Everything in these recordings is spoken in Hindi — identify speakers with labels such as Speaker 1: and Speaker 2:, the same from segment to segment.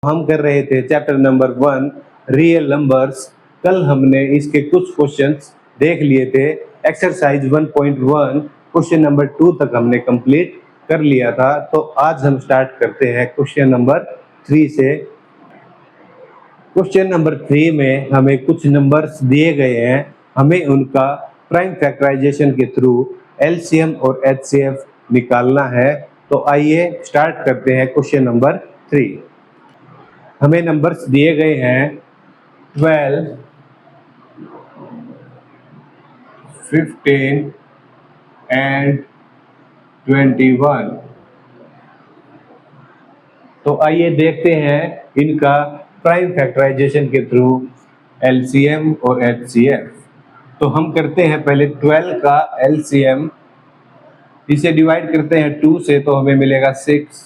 Speaker 1: हम कर रहे थे चैप्टर नंबर 1 रियल नंबर्स। कल हमने इसके कुछ क्वेश्चंस देख लिए थे। एक्सरसाइज 1.1 क्वेश्चन नंबर 2 तक हमने कंप्लीट कर लिया था। तो आज हम स्टार्ट करते हैं क्वेश्चन नंबर 3 से। क्वेश्चन नंबर 3 में हमें कुछ नंबर्स दिए गए हैं, हमें उनका प्राइम फैक्टराइजेशन के थ्रू एलसीएम और एचसीएफ निकालना है। तो आइए स्टार्ट करते हैं क्वेश्चन नंबर 3। हमें नंबर्स दिए गए हैं 12, 15 एंड 21। तो आइए देखते हैं इनका प्राइम फैक्टराइजेशन के थ्रू एलसीएम और एचसीएफ। तो हम करते हैं पहले 12 का एलसीएम, इसे डिवाइड करते हैं 2 से तो हमें मिलेगा 6,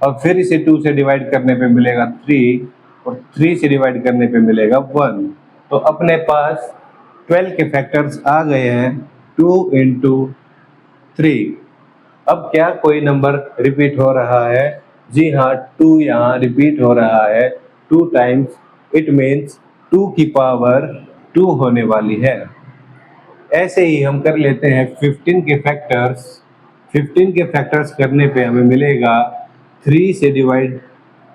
Speaker 1: और फिर इसे 2 से डिवाइड करने पे मिलेगा 3, और 3 से डिवाइड करने पे मिलेगा 1। तो अपने पास 12 के फैक्टर्स आ गए हैं 2 इंटू 3। अब क्या कोई नंबर रिपीट हो रहा है? जी हाँ, 2 यहाँ रिपीट हो रहा है 2 टाइम्स। इट मीन्स 2 की पावर 2 होने वाली है। ऐसे ही हम कर लेते हैं 15 के फैक्टर्स। 15 के फैक्टर्स करने पे हमें मिलेगा 3 से डिवाइड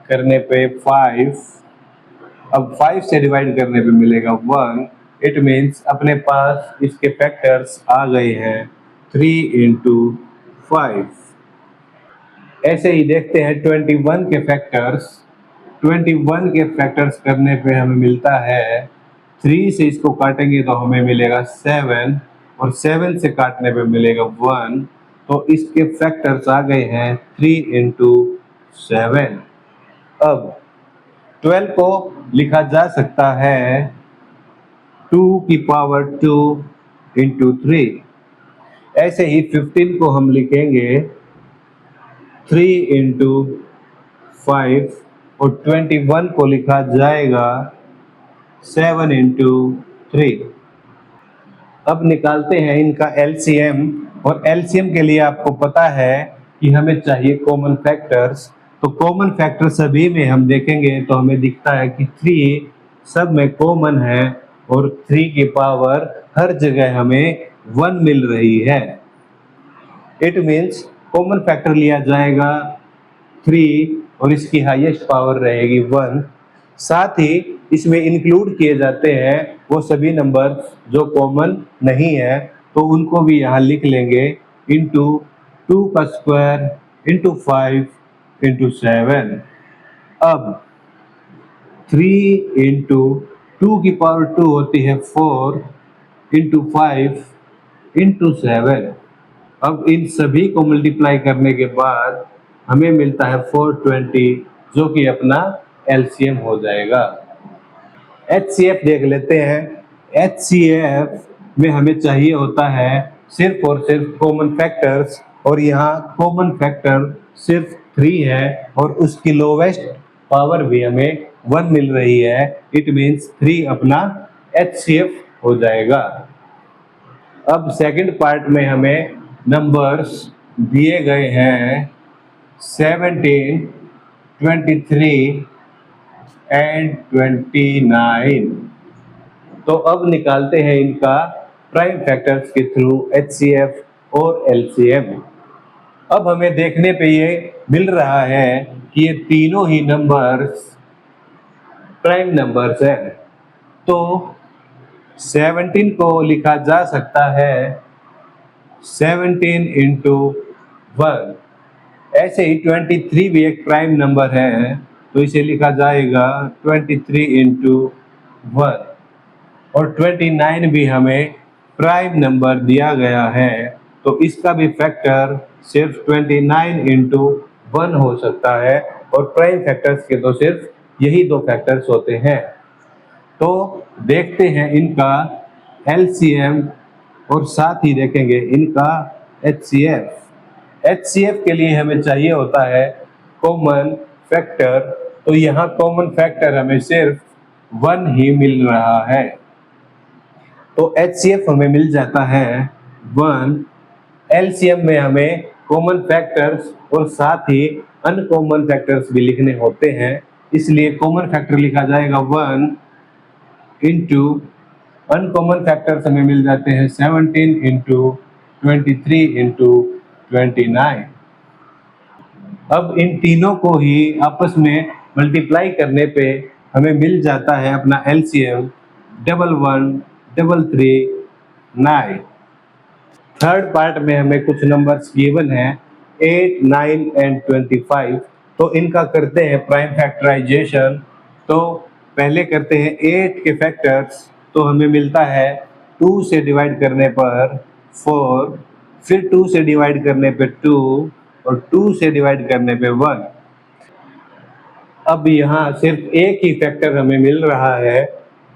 Speaker 1: करने पे 5, अब 5 से डिवाइड करने पे मिलेगा 1। इट मीन्स अपने पास इसके फैक्टर्स आ गए हैं 3 इंटू 5। ऐसे ही देखते हैं 21 के फैक्टर्स। 21 के फैक्टर्स करने पे हमें मिलता है 3 से इसको काटेंगे तो हमें मिलेगा 7, और 7 से काटने पे मिलेगा 1। तो इसके फैक्टर्स आ गए हैं 3 इंटू 7। अब 12 को लिखा जा सकता है 2 की पावर 2 इंटू 3। ऐसे ही 15 को हम लिखेंगे 3 इंटू 5, और 21 को लिखा जाएगा 7 इंटू 3। अब निकालते हैं इनका एलसीएम, और एलसीएम के लिए आपको पता है कि हमें चाहिए कॉमन फैक्टर्स। तो कॉमन फैक्टर सभी में हम देखेंगे तो हमें दिखता है कि 3 सब में कॉमन है, और 3 की पावर हर जगह हमें 1 मिल रही है। इट मीन्स कॉमन फैक्टर लिया जाएगा 3, और इसकी हाईएस्ट पावर रहेगी 1। साथ ही इसमें इंक्लूड किए जाते हैं वो सभी नंबर जो कॉमन नहीं है, तो उनको भी यहाँ लिख लेंगे इंटू 2 का स्क्वायर इंटू 5 इंटू 7। अब 3 इंटू 2 की पावर 2 होती है 4 इंटू 5 इंटू 7। अब इन सभी को मल्टीप्लाई करने के बाद हमें मिलता है 420, जो कि अपना एलसीएम हो जाएगा। एचसीएफ देख लेते हैं। एचसीएफ में हमें चाहिए होता है सिर्फ और सिर्फ कॉमन फैक्टर्स, और यहाँ कॉमन फैक्टर सिर्फ 3 है, और उसकी लोवेस्ट पावर भी हमें 1 मिल रही है। इट मीन्स 3 अपना एचसीएफ हो जाएगा। अब सेकंड पार्ट में हमें नंबर्स दिए गए हैं 17, 23 एंड 29। तो अब निकालते हैं इनका प्राइम फैक्टर्स के थ्रू एचसीएफ और एलसीएम। अब हमें देखने पे ये मिल रहा है कि ये तीनों ही नंबर्स प्राइम नंबर्स हैं। तो 17 को लिखा जा सकता है 17 इंटू 1। ऐसे ही 23 भी एक प्राइम नंबर है, तो इसे लिखा जाएगा 23 इंटू 1। और 29 भी हमें प्राइम नंबर दिया गया है, तो इसका भी फैक्टर सिर्फ 29 इंटू 1 हो सकता है, और प्राइम फैक्टर्स के तो सिर्फ यही 2 फैक्टर्स होते हैं। तो देखते हैं इनका एलसीएम, और साथ ही देखेंगे इनका एचसीएफ। एचसीएफ के लिए हमें चाहिए होता है कॉमन फैक्टर, तो यहाँ कॉमन फैक्टर हमें सिर्फ 1 ही मिल रहा है, तो एचसीएफ हमें मिल जाता है 1। एलसीएम में हमें कॉमन फैक्टर्स और साथ ही अनकॉमन फैक्टर्स भी लिखने होते हैं, इसलिए कॉमन फैक्टर लिखा जाएगा 1 इंटू अनकॉमन फैक्टर्स हमें मिल जाते हैं 17 इंटू 23 इंटू 29। अब इन तीनों को ही आपस में मल्टीप्लाई करने पे हमें मिल जाता है अपना LCM 1133 थर्ड पार्ट में हमें कुछ नंबर्स गिवन हैं 8, 9 एंड 25। तो इनका करते हैं प्राइम फैक्टराइजेशन। तो पहले करते हैं 8 के फैक्टर्स, तो हमें मिलता है 2 से डिवाइड करने पर 4, फिर 2 से डिवाइड करने पे 2 और 2 से डिवाइड करने पे 1। अब यहाँ सिर्फ एक ही फैक्टर हमें मिल रहा है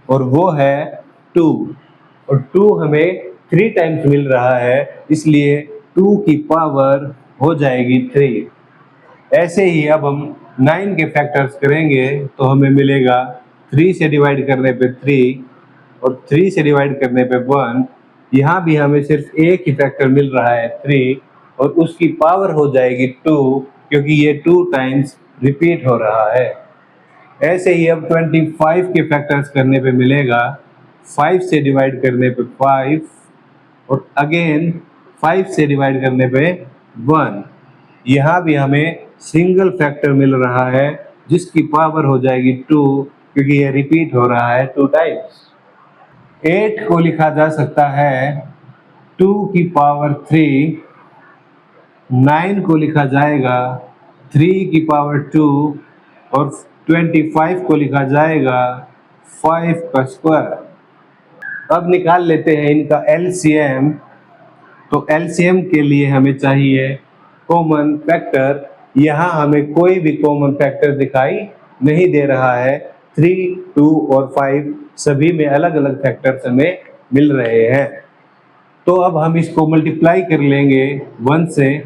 Speaker 1: और वो है 2, और 2 हमें 3 टाइम्स मिल रहा है, इसलिए 2 की पावर हो जाएगी 3। ऐसे ही अब हम 9 के फैक्टर्स करेंगे तो हमें मिलेगा 3 से डिवाइड करने पे 3 और 3 से डिवाइड करने पे 1। यहाँ भी हमें सिर्फ एक ही फैक्टर मिल रहा है 3 और उसकी पावर हो जाएगी 2, क्योंकि ये 2 टाइम्स रिपीट हो रहा है। ऐसे ही अब 25 के फैक्टर्स करने पे मिलेगा 5 से डिवाइड करने पे 5 और अगेन 5 से डिवाइड करने पे 1। यहाँ भी हमें सिंगल फैक्टर मिल रहा है जिसकी पावर हो जाएगी 2, क्योंकि ये रिपीट हो रहा है 2 टाइम्स। 8 को लिखा जा सकता है 2 की पावर 3, 9 को लिखा जाएगा 3 की पावर 2 और 25 को लिखा जाएगा 5 का स्क्वायर। अब निकाल लेते हैं इनका LCM। तो LCM के लिए हमें चाहिए कॉमन फैक्टर। यहाँ हमें कोई भी कॉमन फैक्टर दिखाई नहीं दे रहा है। 3, 2 और 5 सभी में अलग अलग फैक्टर्स हमें मिल रहे हैं। तो अब हम इसको मल्टीप्लाई कर लेंगे 1 से,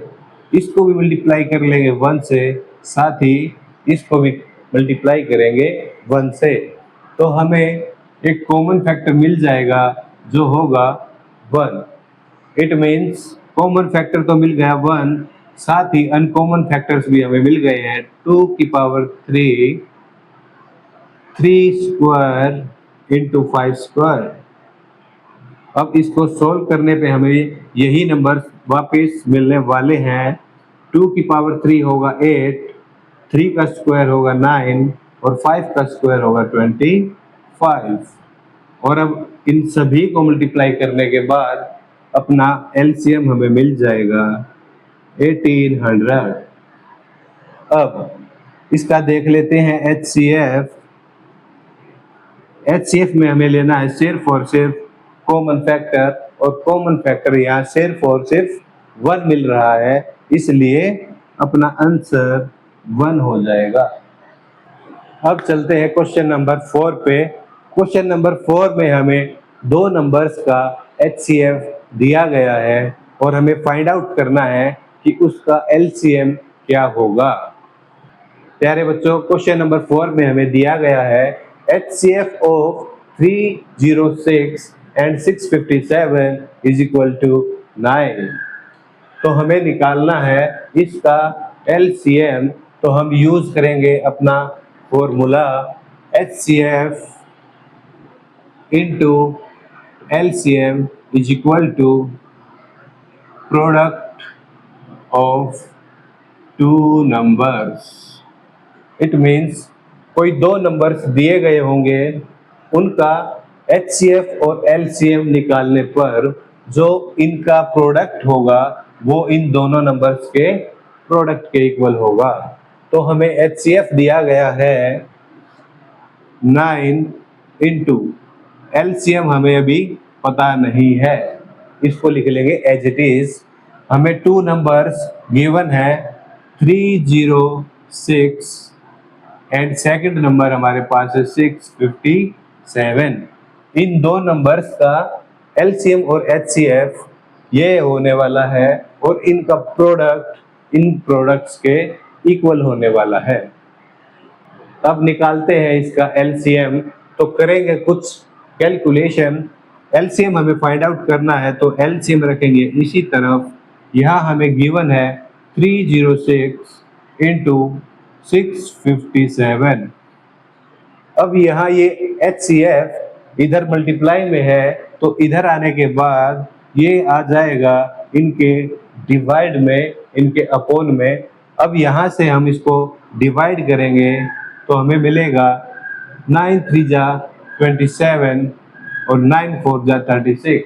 Speaker 1: इसको भी मल्टीप्लाई कर लेंगे 1 से, साथ ही इसको भी मल्टीप्लाई करेंगे 1 से। तो हमें एक कॉमन फैक्टर मिल जाएगा जो होगा 1। इट मीन्स कॉमन फैक्टर तो मिल गया 1, साथ ही अनकॉमन फैक्टर्स भी हमें मिल गए हैं 2 की पावर 3, 3 स्क्वायर इंटू 5 स्क्वायर। अब इसको सोल्व करने पे हमें यही नंबर वापस मिलने वाले हैं। 2 की पावर 3 होगा 8, 3 का स्क्वायर होगा 9 और 5 का स्क्वायर होगा 25। और अब इन सभी को मल्टीप्लाई करने के बाद अपना LCM हमें मिल जाएगा 1800। अब इसका देख लेते हैं HCF। HCF में हमें लेना है सिर्फ और सिर्फ कॉमन फैक्टर, और कॉमन फैक्टर यहाँ सिर्फ और सिर्फ 1 मिल रहा है, इसलिए अपना आंसर 1 हो जाएगा। अब चलते हैं क्वेश्चन नंबर 4 पे। क्वेश्चन नंबर 4 में हमें 2 नंबर्स का HCF दिया गया है और हमें फाइंड आउट करना है कि उसका LCM क्या होगा। प्यारे बच्चों, क्वेश्चन नंबर 4 में हमें दिया गया है HCF of 306 and 657 is equal to 9। तो हमें निकालना है इसका LCM। तो हम यूज करेंगे अपना formula HCF into LCM is equal to product of 2 numbers. It means कोई 2 नंबर्स दिए गए होंगे, उनका HCF और LCM निकालने पर जो इनका प्रोडक्ट होगा वो इन दोनों नंबर्स के प्रोडक्ट के इक्वल होगा। तो हमें HCF दिया गया है 9 इंटू LCM हमें अभी पता नहीं है, इसको लिख लेंगे एज इट इज। हमें 2 नंबर्स गिवन है 306 एंड सेकंड नंबर हमारे पास है 657। इन 2 नंबर्स का LCM और HCF ये होने वाला है और इनका प्रोडक्ट इन प्रोडक्ट्स के इक्वल होने वाला है। अब निकालते हैं इसका LCM। तो करेंगे कुछ कैलकुलेशन। LCM हमें फाइंड आउट करना है, तो LCM रखेंगे इसी तरफ। यहाँ हमें गिवन है 306 इंटू 657। अब यहाँ ये HCF इधर मल्टीप्लाई में है, तो इधर आने के बाद ये आ जाएगा इनके डिवाइड में, इनके अपोन में। अब यहाँ से हम इसको डिवाइड करेंगे तो हमें मिलेगा 9 3 जा 27 और 9 4 जा 36।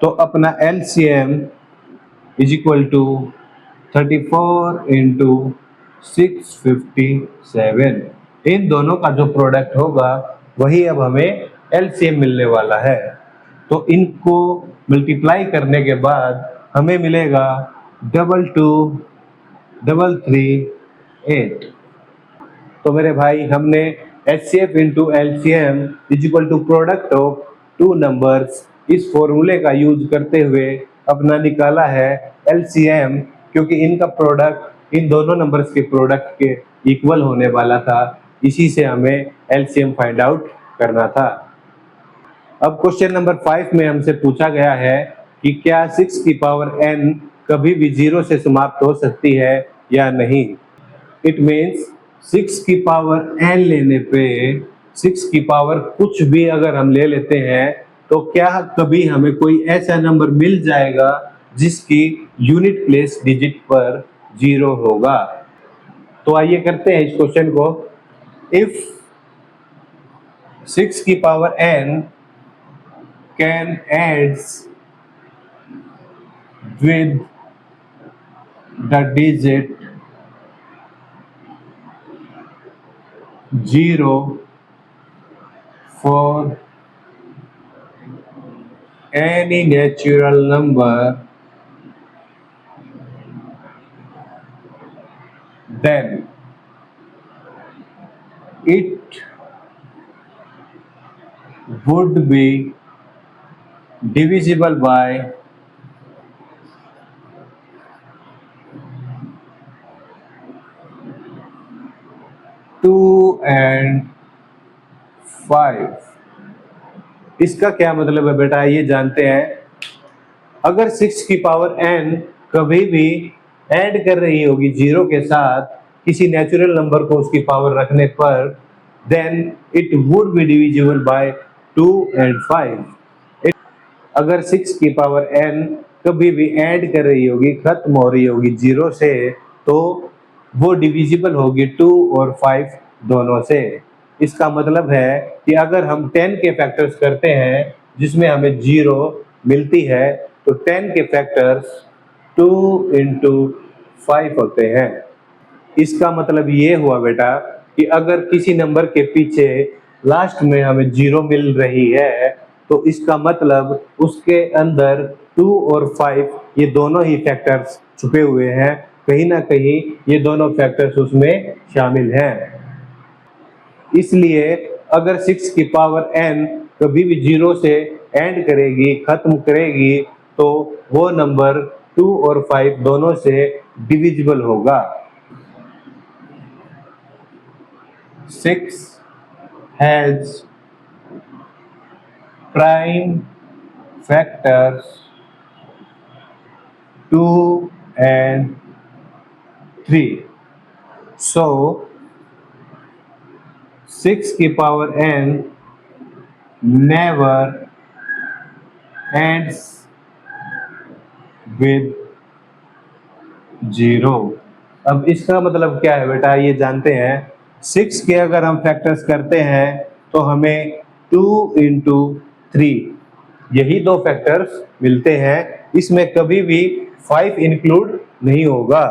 Speaker 1: तो अपना LCM is equal to 34 into 657। इन दोनों का जो प्रोडक्ट होगा वही अब हमें LCM मिलने वाला है। तो इनको मल्टीप्लाई करने के बाद हमें मिलेगा 223338। तो मेरे भाई हमने HCF into LCM is equal to product of two numbers इस फॉर्मूले का यूज करते हुए अपना निकाला है LCM, क्योंकि इनका प्रोडक्ट इन दोनों नंबर्स के प्रोडक्ट के इक्वल होने वाला था। इसी से हमें LCM फाइंड आउट करना था। अब क्वेश्चन नंबर 5 में हमसे पूछा गया है कि क्या 6 की पावर n कभी भी 0 से समाप्त हो सकती है या नहीं। इट मीन्स 6 की पावर n लेने पे 6 की पावर कुछ भी अगर हम ले लेते हैं तो क्या कभी हमें कोई ऐसा नंबर मिल जाएगा जिसकी यूनिट प्लेस डिजिट पर 0 होगा। तो आइए करते हैं इस क्वेश्चन को। इफ 6 की power n can adds with the digit 0 for any natural number, then it would be divisible by 2 and 5। इसका क्या मतलब है बेटा, ये जानते हैं। अगर 6 की पावर n कभी भी ऐड कर रही होगी 0 के साथ किसी नेचुरल नंबर को उसकी पावर रखने पर, then it would be divisible by 2 and 5। अगर 6 की पावर n कभी भी ऐड कर रही होगी, खत्म हो रही होगी 0 से, तो वो डिविजिबल होगी 2 और 5 दोनों से। इसका मतलब है कि अगर हम 10 के फैक्टर्स करते हैं जिसमें हमें 0 मिलती है, तो 10 के फैक्टर्स 2 इंटू 5 होते हैं। इसका मतलब ये हुआ बेटा कि अगर किसी नंबर के पीछे लास्ट में हमें 0 मिल रही है, तो इसका मतलब उसके अंदर 2 और 5 ये दोनों ही फैक्टर्स छुपे हुए हैं। कहीं ना कहीं ये दोनों फैक्टर्स उसमें शामिल हैं। इसलिए अगर 6 की पावर n कभी भी 0 से एंड करेगी, खत्म करेगी, तो वो नंबर 2 और 5 दोनों से डिविजिबल होगा। 6 has prime factors 2 and 3। So 6 की power n never ends with 0। अब इसका मतलब क्या है बेटा, ये जानते हैं। 6 के अगर हम फैक्टर्स करते हैं तो हमें 2 इंटू 3 यही दो फैक्टर्स मिलते हैं। इसमें कभी भी 5 इंक्लूड नहीं होगा।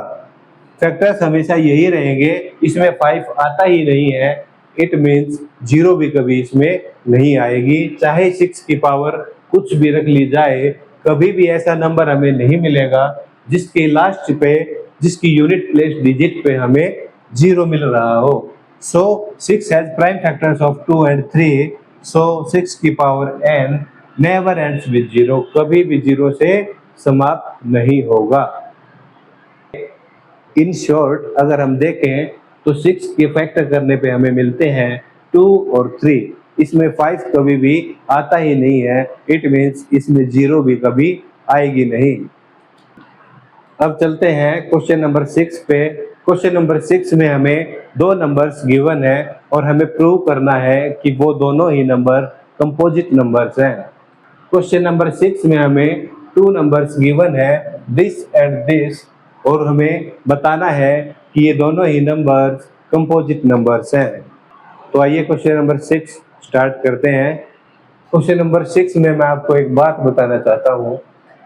Speaker 1: फैक्टर्स हमेशा यही रहेंगे, इसमें 5 आता ही नहीं है। इट मीन्स 0 भी कभी इसमें नहीं आएगी। चाहे 6 की पावर कुछ भी रख ली जाए, कभी भी ऐसा नंबर हमें नहीं मिलेगा जिसके लास्ट पे, जिसकी यूनिट प्लेस डिजिट पे हमें 0 मिल रहा हो। सो 6 has prime factors of 2 and 3। सो 6 की power n never ends with 0, कभी भी 0 से समाप्त नहीं होगा। इन शॉर्ट अगर हम देखें तो 6 के फैक्टर करने पे हमें मिलते हैं 2 और 3। इसमें 5 कभी भी आता ही नहीं है। इट मीन्स इसमें 0 भी कभी आएगी नहीं। अब चलते हैं क्वेश्चन नंबर 6 पे। क्वेश्चन नंबर 6 में हमें दो नंबर्स गिवन है और हमें प्रूव करना है कि वो दोनों ही नंबर कंपोजिट नंबर्स हैं। क्वेश्चन नंबर 6 में हमें टू नंबर्स गिवन है, दिस एंड दिस, और हमें बताना है कि ये दोनों ही नंबर्स कंपोजिट नंबर्स हैं। तो आइए क्वेश्चन नंबर 6 स्टार्ट करते हैं। क्वेश्चन नंबर 6 में मैं आपको एक बात बताना चाहता हूँ,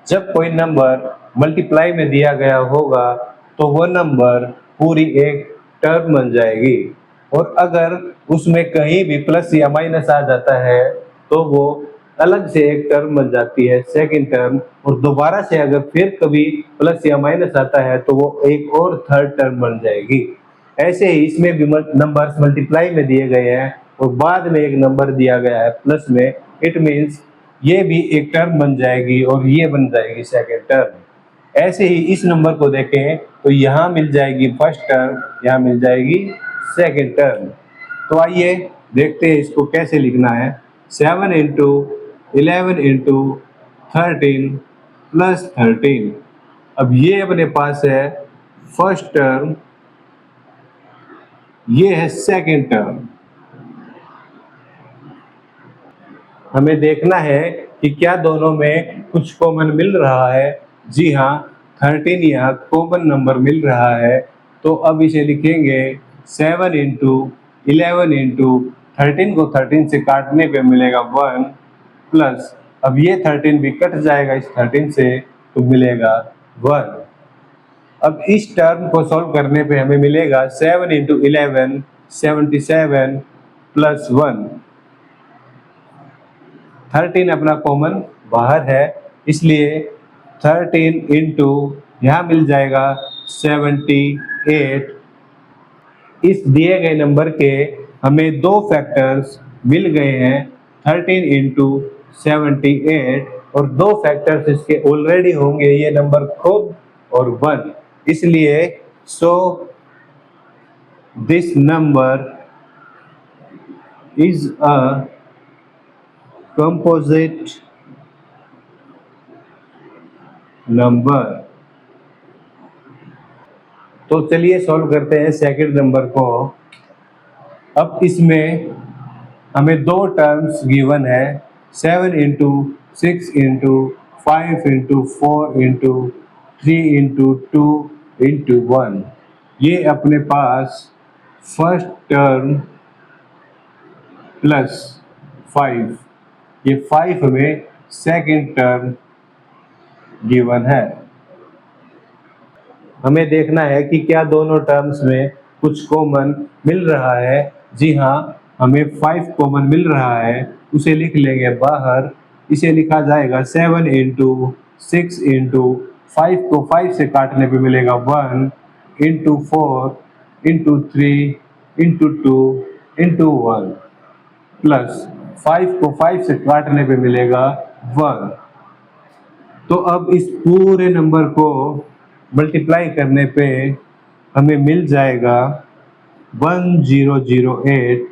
Speaker 1: जब कोई नंबर मल्टीप्लाई में दिया गया होगा तो वो नंबर पूरी एक टर्म बन जाएगी, और अगर उसमें कहीं भी प्लस या माइनस आ जाता है तो वो अलग से एक टर्म बन जाती है, सेकंड टर्म, और दोबारा से अगर फिर कभी प्लस या माइनस आता है तो वो एक और थर्ड टर्म बन जाएगी। ऐसे ही इसमें भी नंबर्स मल्टीप्लाई में दिए गए हैं और बाद में एक नंबर दिया गया है प्लस में, इट मीन्स ये भी एक टर्म बन जाएगी और ये बन जाएगी सेकेंड टर्म। ऐसे ही इस नंबर को देखें तो यहाँ मिल जाएगी फर्स्ट टर्म, यहाँ मिल जाएगी सेकेंड टर्म। तो आइए देखते हैं इसको कैसे लिखना है। 7 इंटू 11 इंटू 13 प्लस 13। अब ये अपने पास है फर्स्ट टर्म, ये है सेकेंड टर्म। हमें देखना है कि क्या दोनों में कुछ कॉमन मिल रहा है। जी हाँ, 13 यहाँ कॉमन नंबर मिल रहा है। तो अब इसे लिखेंगे 7 इंटू 11 इंटू 13 को 13 से काटने पे मिलेगा 1, प्लस अब ये 13 भी कट जाएगा इस 13 से तो मिलेगा 1। अब इस टर्म को सॉल्व करने पे हमें मिलेगा 7 इंटू 11 77 प्लस 1। 13 अपना कॉमन बाहर है, इसलिए 13 इंटू यहाँ मिल जाएगा 78। इस दिए गए नंबर के हमें दो फैक्टर्स मिल गए हैं, 13 इंटू 78, और दो फैक्टर्स इसके ऑलरेडी होंगे, ये नंबर खुद और 1, इसलिए so this number is a composite number. तो चलिए सॉल्व करते हैं सेकंड नंबर को। अब इसमें हमें दो टर्म्स गिवन है, 7 into 6 into 5 into 4 into 3 into 2 into 1। ये अपने पास फर्स्ट टर्म प्लस 5, ये 5 हमें सेकंड टर्म गिवन है। हमें देखना है कि क्या दोनों टर्म्स में कुछ कॉमन मिल रहा है। जी हाँ, हमें 5 कॉमन मिल रहा है, उसे लिख लेंगे बाहर। इसे लिखा जाएगा 7 इंटू 6 इंटू 5 को 5 से काटने पे मिलेगा 1 into 4 into 3 into 2 into 1, plus 5 को 5 से काटने पे मिलेगा 1। तो अब इस पूरे नंबर को मल्टीप्लाई करने पे हमें मिल जाएगा 1008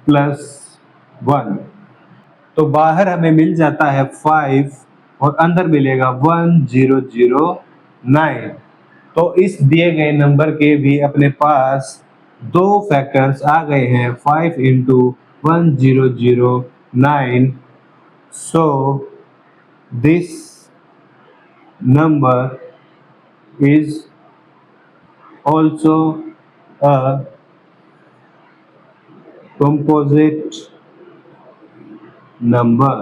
Speaker 1: प्लस 1। तो बाहर हमें मिल जाता है 5 और अंदर मिलेगा 1009। तो इस दिए गए नंबर के भी अपने पास दो फैक्टर्स आ गए हैं, 5 into 1009। So this number is also a composite number।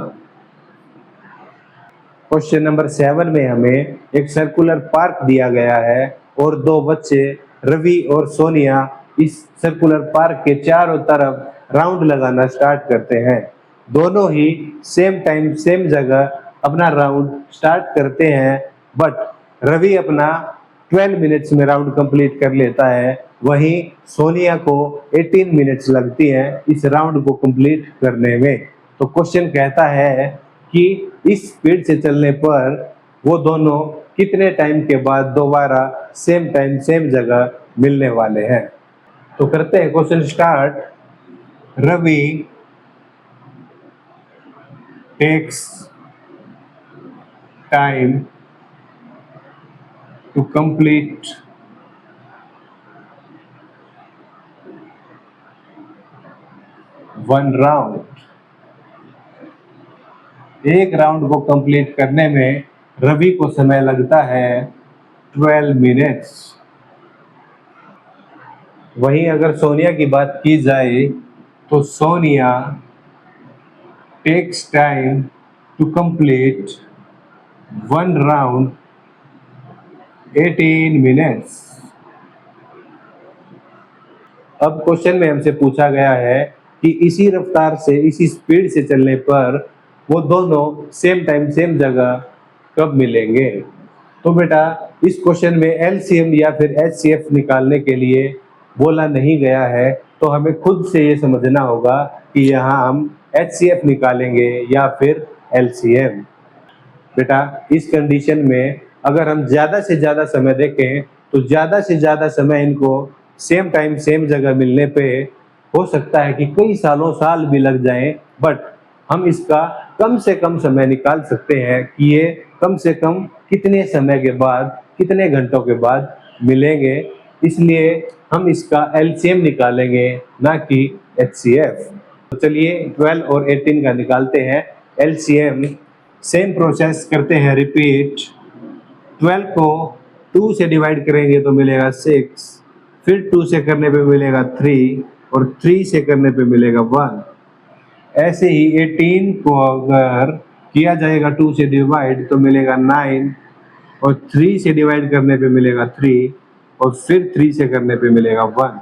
Speaker 1: Question number 7 में हमें एक सर्कुलर पार्क दिया गया है और दो बच्चे रवि और सोनिया इस सर्कुलर पार्क के चारों तरफ राउंड लगाना स्टार्ट करते हैं। दोनों ही सेम टाइम सेम जगह अपना राउंड स्टार्ट करते हैं, बट रवि अपना 12 मिनट्स में राउंड कंप्लीट कर लेता है, वहीं सोनिया को 18 मिनट्स लगती हैं इस राउंड को कंप्लीट करने में। तो क्वेश्चन कहता है कि इस स्पीड से चलने पर वो दोनों कितने टाइम के बाद दोबारा सेम टाइम सेम जगह मिलने वाले हैं। तो करते हैं question start. Ravi takes time to complete 1 round. एक राउंड को कंप्लीट करने में रवि को समय लगता है 12 मिनट्स। वहीं अगर सोनिया की बात की जाए तो Sonia takes time to complete 1 round 18 minutes. अब क्वेश्चन में हमसे पूछा गया है कि इसी रफ्तार से, इसी स्पीड से चलने पर वो दोनों सेम टाइम सेम जगह कब मिलेंगे। तो बेटा इस क्वेश्चन में एलसीएम या फिर एचसीएफ निकालने के लिए बोला नहीं गया है, तो हमें खुद से ये समझना होगा कि यहाँ हम एचसीएफ निकालेंगे या फिर एलसीएम। बेटा इस कंडीशन में अगर हम ज़्यादा से ज़्यादा समय देखें तो ज़्यादा से ज़्यादा समय इनको सेम टाइम सेम जगह मिलने पे हो सकता है कि कई साल भी लग जाएं, बट हम इसका कम से कम समय निकाल सकते हैं कि ये कम से कम कितने समय के बाद, कितने घंटों के बाद मिलेंगे। इसलिए हम इसका एलसीएम निकालेंगे, ना कि एचसीएफ। तो चलिए 12 और 18 का निकालते हैं एलसीएम। सेम प्रोसेस करते हैं, रिपीट। 12 को 2 से डिवाइड करेंगे तो मिलेगा 6, फिर 2 से करने पे मिलेगा 3 और 3 से करने पे मिलेगा 1। ऐसे ही 18 को अगर किया जाएगा 2 से डिवाइड तो मिलेगा 9 और 3 से डिवाइड करने पे मिलेगा 3 और फिर 3 से करने पे मिलेगा 1।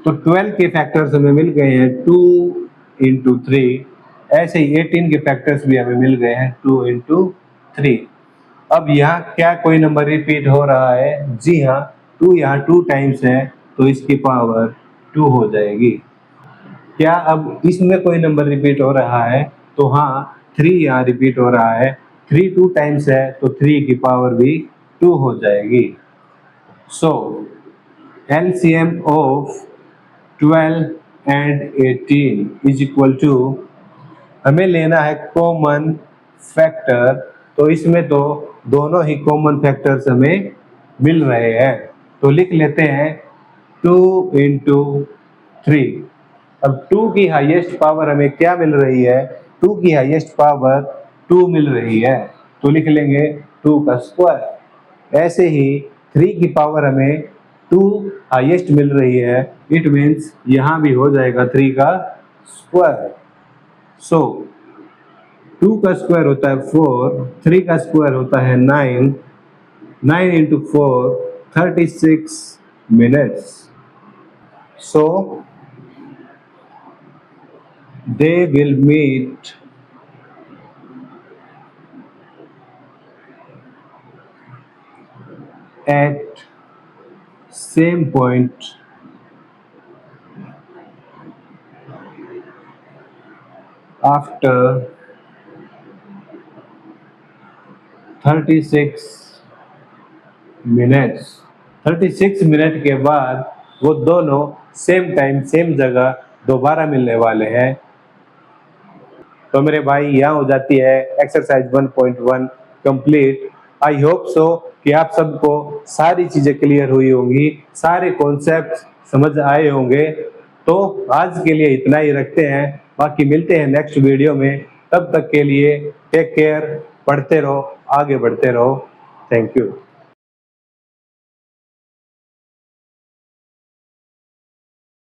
Speaker 1: तो 12 के फैक्टर्स हमें मिल गए हैं 2 इंटू 3। ऐसे ही 18 के फैक्टर्स भी हमें मिल गए हैं 2 इंटू 3। अब यहाँ क्या कोई नंबर रिपीट हो रहा है? जी हाँ, 2 यहाँ 2 टाइम्स है तो इसकी पावर 2 हो जाएगी। क्या अब इसमें कोई नंबर रिपीट हो रहा है? तो हाँ, 3 यहाँ रिपीट हो रहा है। 3 2 टाइम्स है तो 3 की पावर भी 2 हो जाएगी। So LCM of 12 and 18 is equal to, हमें लेना है कॉमन फैक्टर। तो इसमें तो दोनों ही कॉमन फैक्टर्स हमें मिल रहे हैं, तो लिख लेते हैं 2 इंटू 3। अब 2 की हाईएस्ट पावर हमें क्या मिल रही है? 2 की हाईएस्ट पावर 2 मिल रही है, तो लिख लेंगे 2 का स्क्वायर। ऐसे ही 3 की पावर हमें 2 हाईएस्ट मिल रही है, इट मीन्स यहाँ भी हो जाएगा 3 का स्क्वायर। सो 2 का स्क्वायर होता है 4, 3 का स्क्वायर होता है 9, 9 into 4 36 minutes. So they will meet at same point after 36 minutes. 36 minute के बाद वो दोनों सेम टाइम सेम जगह दोबारा मिलने वाले हैं। तो मेरे भाई यहाँ हो जाती है exercise 1.1 complete. I hope so कि आप सबको सारी चीजें क्लियर हुई होंगी, सारे कॉन्सेप्ट समझ आए होंगे। तो आज के लिए इतना ही रखते हैं, बाकी मिलते हैं नेक्स्ट वीडियो में। तब तक के लिए टेक केयर, पढ़ते रहो, आगे बढ़ते रहो। Thank you.